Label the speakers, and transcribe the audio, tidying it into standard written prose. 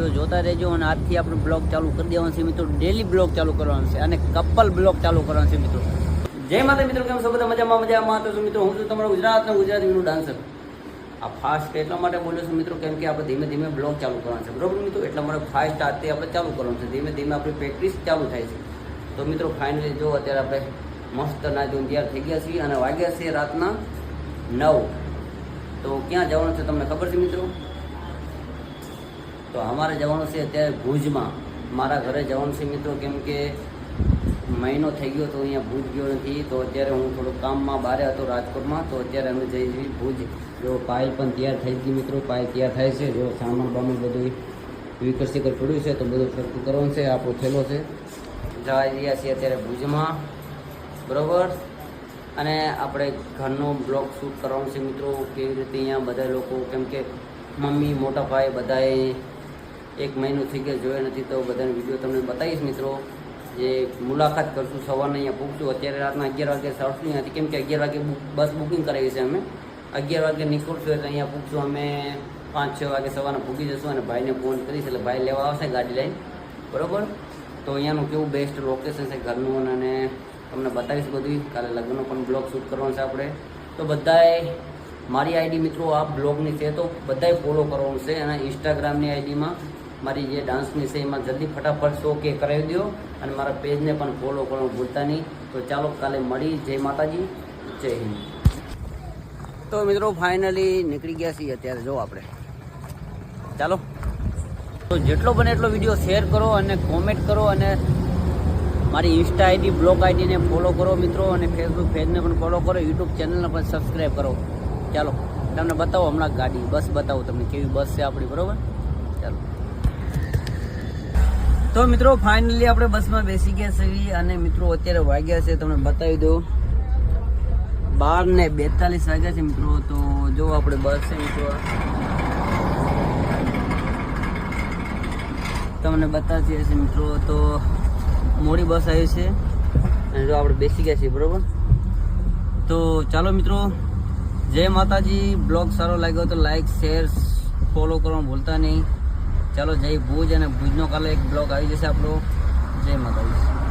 Speaker 1: Video જોતા રહેજો અને આજથી આપણે બ્લોગ ચાલુ કરી દેવાનું છે મિત્રો. ડેલી બ્લોગ ચાલુ કરવાનું છે અને કપલ બ્લોગ ચાલુ કરવાનું છે મિત્રો. જય માતા મિત્રો, કેમ છો બધા? મજામાં તો મિત્રો હું છું તમારો ગુજરાતનો ગુજરાતીનું ડાન્સર. આ ફાસ્ટ એટલા માટે બોલ્યો છું મિત્રો, કેમ કે આપણે ધીમે ધીમે બ્લોગ ચાલુ કરવાનું છે, બરોબર મિત્રો. એટલા માટે ફાસ્ટ આજથી આપણે ચાલુ કરવાનું છે. ધીમે ધીમે આપણી પ્રેક્ટિસ ચાલુ થાય છે. તો મિત્રો ફાઇનલી જો અત્યારે આપણે મસ્ત ના જોઈને તૈયાર થઈ ગયા છીએ અને વાગ્યા છે રાતના 9. તો ક્યાં જવાનું છે તમને ખબર છે મિત્રો? તો અમારે જવાનું છે અત્યારે ભુજમાં. મારા ઘરે જવાનું છે મિત્રો, કેમ કે મહિનો થઈ ગયો તો અહીંયા ભુજ ગયો નથી. તો અત્યારે હું થોડું કામમાં બહાર હતો રાજકોટમાં. તો અત્યારે અમે જઈએ છીએ ભુજ. જો પાયલ પણ તૈયાર થઈ ગઈ મિત્રો, પાયલ તૈયાર થાય છે. જો સામાન બામાન બધું વિકર સિકર પડ્યું છે તો બધું સરખું કરવાનું છે. આપણો થેલો છે. જવા રહ્યા છીએ અત્યારે ભુજમાં, બરાબર. અને આપણે ઘરનો બ્લોગ શૂટ કરવાનો છે મિત્રો. કેવી રીતે અહીંયા બધા લોકો, કેમ કે મમ્મી મોટા ભાઈ બધાએ 1 મહિનો થઈ ગયા જોયા નથી, તો બધાનો વિડીયો તમને બતાવીશ મિત્રો. જે મુલાકાત કરશું, સવારના અહીંયા પૂછશું. અત્યારે રાતના 11 વાગે સરસું નથી, કેમ કે 11 વાગે બસ બુકિંગ કરાવી છે અમે. 11 વાગે નીકળશું એટલે અહીંયા પૂછશું અમે 5-6 વાગે સવારના પૂગી જશું અને ભાઈને ફોન કરીશ એટલે ભાઈ લેવા આવશે ગાડી લઈને, બરાબર. તો અહીંયાનું કેવું બેસ્ટ લોકેશન છે ઘરનું, અને તમને બતાવીશ બધું. કાલે લગ્નનો પણ બ્લોગ શૂટ કરવાનો છે આપણે. તો બધાએ મારી આઈડી મિત્રો આ બ્લોગની છે તો બધાએ ફોલો કરવાનું છે. અને ઇન્સ્ટાગ્રામની આઈડીમાં મારી જે ડાન્સની છે એમાં જલ્દી ફટાફટ શો કે કરાવી દો અને મારા પેજને પણ ફોલો કરવાનું ભૂલતા નહીં. તો ચાલો કાલે મળી. જય માતાજી, જય હિન્દ. તો મિત્રો ફાઇનલી નીકળી ગયા છીએ અત્યારે. જો આપણે ચાલો. તો જેટલો બને એટલો વિડીયો શેર કરો અને કોમેન્ટ કરો અને મારી ઇન્સ્ટા આઈડી બ્લોગ આઈડીને ફોલો કરો મિત્રો. અને ફેસબુક પેજને પણ ફોલો કરો, યુટ્યુબ ચેનલને પણ સબસ્ક્રાઈબ કરો. ચાલો તમને બતાવો હમણાં ગાડી, બસ બતાવું તમને કેવી બસ છે આપણી, બરાબર. ચાલો. તો મિત્રો ફાઇનલી આપણે બસમાં બેસી ગયા છીએ અને મિત્રો અત્યારે વાગ્યા છે, તમને બતાવી દો 12:42 વાગ્યા છે મિત્રો. તો જો આપણે બસ છે મિત્રો, તમને બતાવતી હશે મિત્રો. તો મોડી બસ આવી છે અને જો આપણે બેસી ગયા છીએ, બરાબર. તો ચાલો મિત્રો, જય માતાજી. બ્લોગ સારો લાગ્યો તો લાઈક શેર ફોલો કરવાનું ભૂલતા નહીં. ચાલો જય ભુજ. અને ભુજનો કાલે એક બ્લોગ આવી જશે આપણો. જય માતાજી.